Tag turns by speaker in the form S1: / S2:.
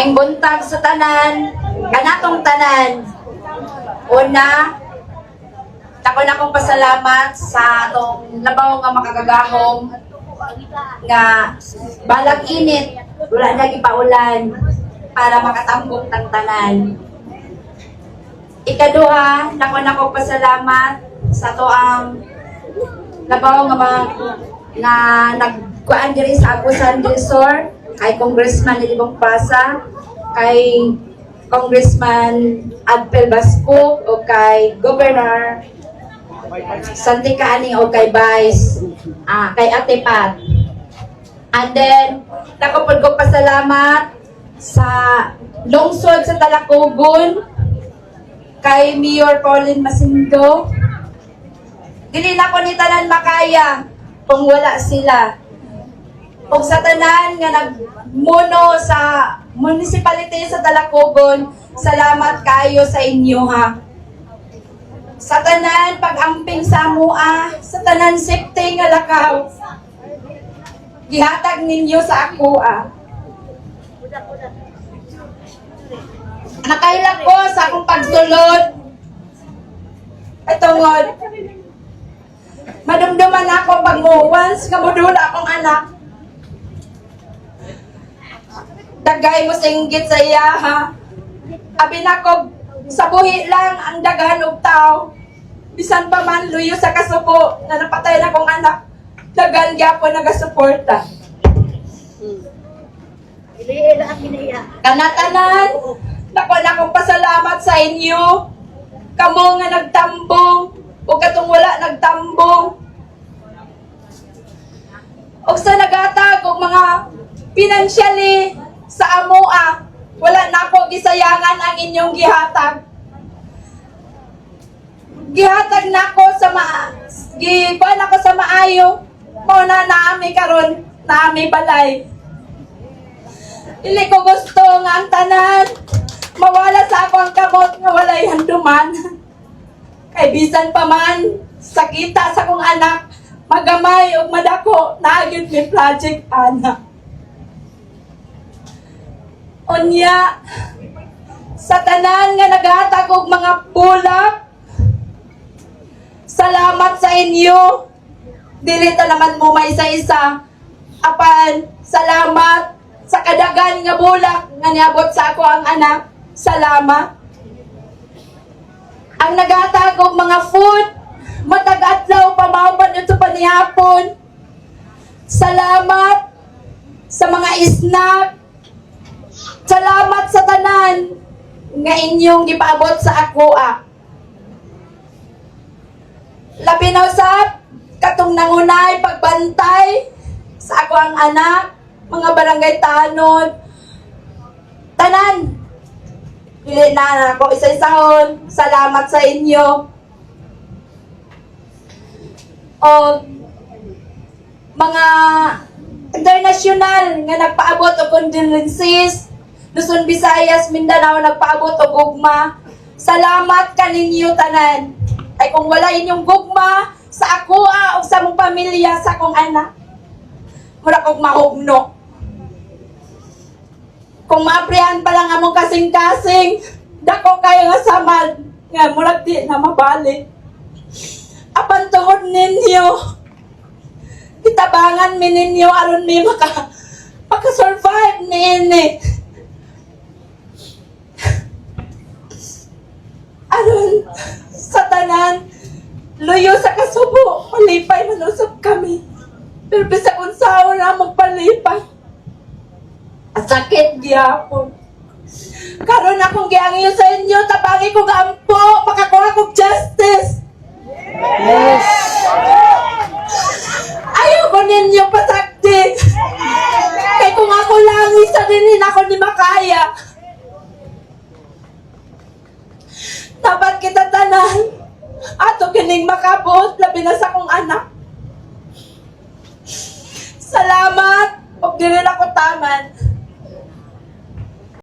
S1: Maying buntag sa tanan, kanatong tanan. Una, ako na akong pasalamat sa atong labaw nga makagagahom nga balag init, wala na gipaulan para makatambok tang tanan. Ikaduha, ako na akong pasalamat sa to ang labaw nga nagkuan diri sa Agusan del Sur, kay Congressman Nilibong Pasa, kay Congressman Adpel Basco, o kay Governor Santi Kaning, o kay Vice, kay Ate Pat. And then, nakapod ko pasalamat sa lungsod sa Talacogon, kay Mayor Pauline Masindo. Dili na ko ni tanan makaya kung wala sila. Kung sa tanan nga nagmuno sa municipality sa Talacogon, salamat kayo sa inyo ha. Sa tanan pag-amping sa mua, sa tanan safety nga lakaw, gihatag ninyo sa ako Nakailag ko sa akong pagsulod. Itungod, madumduman ako pag once nga modula akong anak. Dagay mo singgit sa iya ha. Abi na ko, sa buhi lang ang daghan og tao. Bisan pa man luyo sa kasuko na napatay na kong anak, daghan gyapon nagasuporta. Kanatanan, nako na akong pasalamat sa inyo. Kamo nga nagtambong, o katong wala nagtambong. O sa nagatag og mga financially sa amoa, wala na ako gisayangan ang inyong gihatag. Gihatag na ako sa gibuan ako sa maayo. Mo na naami karon, naami balay. Dili ko gusto nga ang tanan mawala sa ako ang kamot nga walay handuman. Kay bisan pa man sakita sa kong anak, magamay o madako naagid mi project anak. Unya, sa tanan nga naghatag og mga bulak, salamat sa inyo. Dili ta naman mo maisa-isa. Apan, salamat sa kadagan nga bulak nga niabot sa ako ang anak. Salamat. Ang naghatag og mga food, matag-adlaw pamahuman ito panihapon. Salamat sa mga snack. Salamat sa tanan nga inyong gipaabot sa ako Labi na usab katong nangunay pagbantay sa ako ang anak, mga barangay tanod, tanan. Dili na ako isa-isahon. Salamat sa inyo. O mga international nga nagpaabot og condolences, Luzon, Visayas, Mindanao nagpaabot og gugma. Salamat kaninyo tanan. Ay kung wala inyong gugma sa ako o sa mong pamilya, sa akong anak, mura kong mahugno. Kung maaprihan pa lang among kasing-kasing, dako kayo nga samad, nga murag di na mabalik. Apan tungod ninyo, kitabangan mi ninyo aron mi maka-survive ni ini. Aron sa tanan, luyo sa kasubo, malipay manusap kami. Pero bisa kung saan na magpalipay. At sakit gyapon. Karon akong giangyo sa inyo, tabangi ko gampo, makakuha kong justice.
S2: Yes.
S1: Ayaw ko ninyo pasaktin. Kaya kung ako lang, isa din ako ni makaya. Dapat kita tanan. Ato kining makabot, labi na sa kong anak. Salamat. Huwag din ako taman.